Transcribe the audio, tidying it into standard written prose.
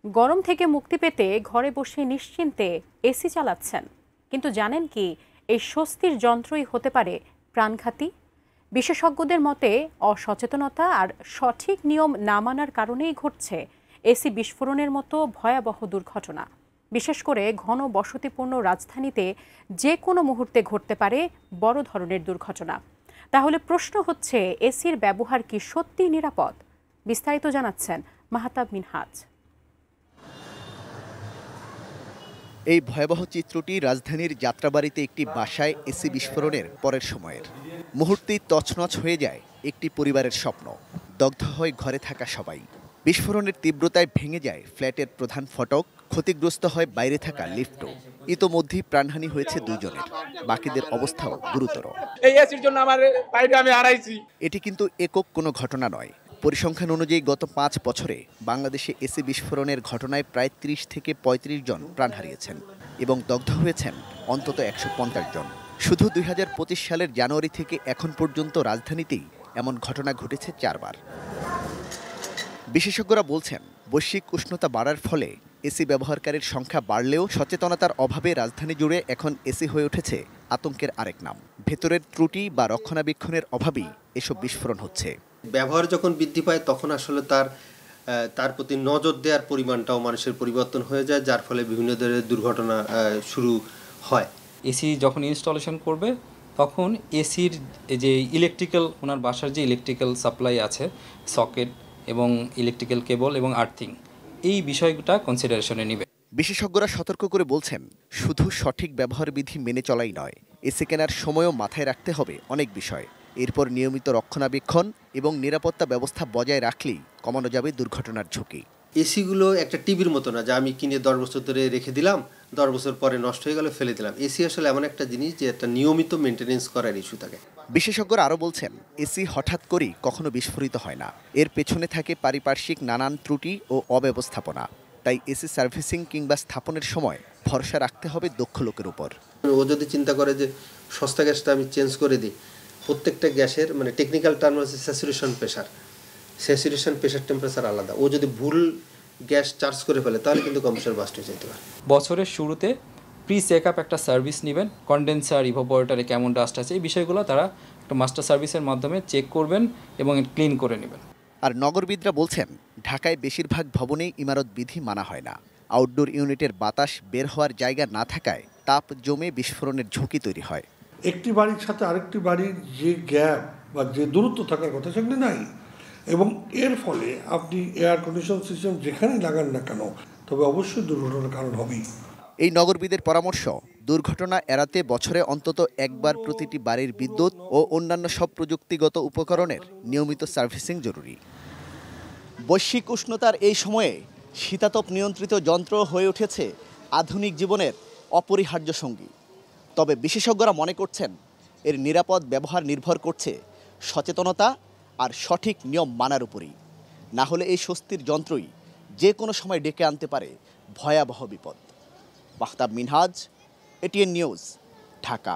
গরম থেকে মুক্তি পেতে ঘরে বসে নিশ্চিন্তে এসি চালাচ্ছেন, কিন্তু জানেন কি এই স্বস্তির যন্ত্রই হতে পারে প্রাণঘাতী। বিশেষজ্ঞদের মতে অসচেতনতা আর সঠিক নিয়ম না মানার কারণেই ঘটছে এসি বিস্ফোরণের মতো ভয়াবহ দুর্ঘটনা। বিশেষ করে ঘন বসতিপূর্ণ রাজধানীতে যে কোনো মুহূর্তে ঘটতে পারে বড় ধরনের দুর্ঘটনা। তাহলে প্রশ্ন হচ্ছে, এসির ব্যবহার কি সত্যিই নিরাপদ? বিস্তারিত জানাচ্ছেন মাহতাব মিনহাজ। এই ভয়াবহ চিত্রটি রাজধানীর যাত্রাবাড়িতে একটি বাসায় এসি বিস্ফোরণের পরের সময়ের। মুহূর্তেই তছনছ হয়ে যায় একটি পরিবারের স্বপ্ন, দগ্ধ হয় ঘরে থাকা সবাই। বিস্ফোরণের তীব্রতায় ভেঙে যায় ফ্ল্যাটের প্রধান ফটক, ক্ষতিগ্রস্ত হয় বাইরে থাকা লিফটও। ইতোমধ্যেই প্রাণহানি হয়েছে দুইজনের, বাকিদের অবস্থাও গুরুতর। এই এসির জন্য আমার বাইরে আমি হারাইছি। এটি কিন্তু একক কোনো ঘটনা নয়। পরিসংখ্যান অনুযায়ী গত ৫ বছরে বাংলাদেশে এসি বিস্ফোরণের ঘটনায় প্রায় ৩০ থেকে ৩৫ জন প্রাণ হারিয়েছেন এবং দগ্ধ হয়েছেন অন্তত ১৫০ জন। শুধু ২০২৫ সালের জানুয়ারি থেকে এখন পর্যন্ত রাজধানীতেই এমন ঘটনা ঘটেছে ৪ বার। বিশেষজ্ঞরা বলছেন, বৈশ্বিক উষ্ণতা বাড়ার ফলে এসি ব্যবহারকারীর সংখ্যা বাড়লেও সচেতনতার অভাবে রাজধানী জুড়ে এখন এসি হয়ে উঠেছে আতঙ্কের আরেক নাম। ভেতরের ত্রুটি বা রক্ষণাবেক্ষণের অভাবেই এসব বিস্ফোরণ হচ্ছে। ব্যবহার যখন বৃদ্ধি পায় তখন আসলে তার প্রতি নজর দেওয়ার পরিমাণটাও মানুষের পরিবর্তন হয়ে যায়, যার ফলে বিভিন্ন ধরনের দুর্ঘটনা শুরু হয়। এসি যখন ইনস্টলেশন করবে তখন এসির যে ইলেকট্রিক্যাল, ওনার বাসার যে ইলেকট্রিক্যাল সাপ্লাই আছে, সকেট এবং ইলেকট্রিক্যাল কেবল এবং আর্থিং, এই বিষয়টা কনসিডারেশনে নেবে। বিশেষজ্ঞরা সতর্ক করে বলছেন, শুধু সঠিক ব্যবহার বিধি মেনে চলাই নয়, এসি কেনার সময়ও মাথায় রাখতে হবে অনেক বিষয়। এরপর নিয়মিত রক্ষণাবেক্ষণ এবং নিরাপত্তা ব্যবস্থা বজায় রাখলেই কমানো যাবে দুর্ঘটনার ঝুঁকি। এসিগুলো একটা টিভির মতো না, যা আমি কিনে 10 বছর ধরে রেখে দিলাম, 10 বছর পরে নষ্ট হয়ে গেলে ফেলে দিলাম। এসি আসলে এমন একটা জিনিস যে একটা নিয়মিত মেনটেনেন্স করার ইস্যু থাকে। বিশেষজ্ঞরা আরও বলছেন, এসি হঠাৎ করেই কখনো বিস্ফোরিত হয় না। এর পেছনে থাকে পারিপার্শ্বিক নানান ত্রুটি ও অব্যবস্থাপনা। তাই এসি সার্ভিসিং কিংবা স্থাপনের সময় ভরসা রাখতে হবে দক্ষ লোকের উপর। ও যদি চিন্তা করে যে সস্তা গ্যাসটা আমি চেঞ্জ করে দিই, প্রত্যেকটা গ্যাসের টেকনিক্যাল টার্ম আছে স্যাচুরেশন প্রেশার টেম্পারেচার আলাদা। ও যদি ভুল গ্যাস চার্জ করে ফেলে তাহলে কিন্তু কম্প্রেসার বাস্ট হয়ে যেতে পারে। বছরের শুরুতে প্রি চেক আপ একটা সার্ভিস নেবেন, কন্ডেন্সার, ইভাপোরেটরে কেমন ডাস্ট আছে, এই বিষয়গুলো তারা একটা মাস্টার সার্ভিসের মাধ্যমে চেক করবেন এবং ক্লিন করে নেবেন। আর নগরবিদরা বলছেন, ঢাকায় বেশিরভাগ ভবনেই ইমারত বিধি মানা হয় না। আউটডোর ইউনিটের বাতাস বের হওয়ার জায়গা না থাকায় তাপ জমে বিস্ফোরণের ঝুঁকি তৈরি হয়। একটি বাড়ির সাথে আরেকটি বাড়ির যে গ্যাপ বা যে দূরত্ব থাকার কথা সেখানে নাই, এবং এর ফলে আপনি এয়ার কন্ডিশন সিস্টেম যেখানেই লাগান না কেন, তবে অবশ্যই দুর্ঘটনার কারণ হবেই। এই নগরবিদের পরামর্শ, দুর্ঘটনা এড়াতে বছরে অন্তত একবার প্রতিটি বাড়ির বিদ্যুৎ ও অন্যান্য সব প্রযুক্তিগত উপকরণের নিয়মিত সার্ভিসিং জরুরি। বৈশ্বিক উষ্ণতার এই সময়ে শীতাতপ নিয়ন্ত্রিত যন্ত্র হয়ে উঠেছে আধুনিক জীবনের অপরিহার্য সঙ্গী। তবে বিশেষজ্ঞরা মনে করছেন, এর নিরাপদ ব্যবহার নির্ভর করছে সচেতনতা আর সঠিক নিয়ম মানার উপরই। না হলে এই স্বস্তির যন্ত্রই যে কোনো সময় ডেকে আনতে পারে ভয়াবহ বিপদ। Mahtab Minhaj, ATN news, Dhaka.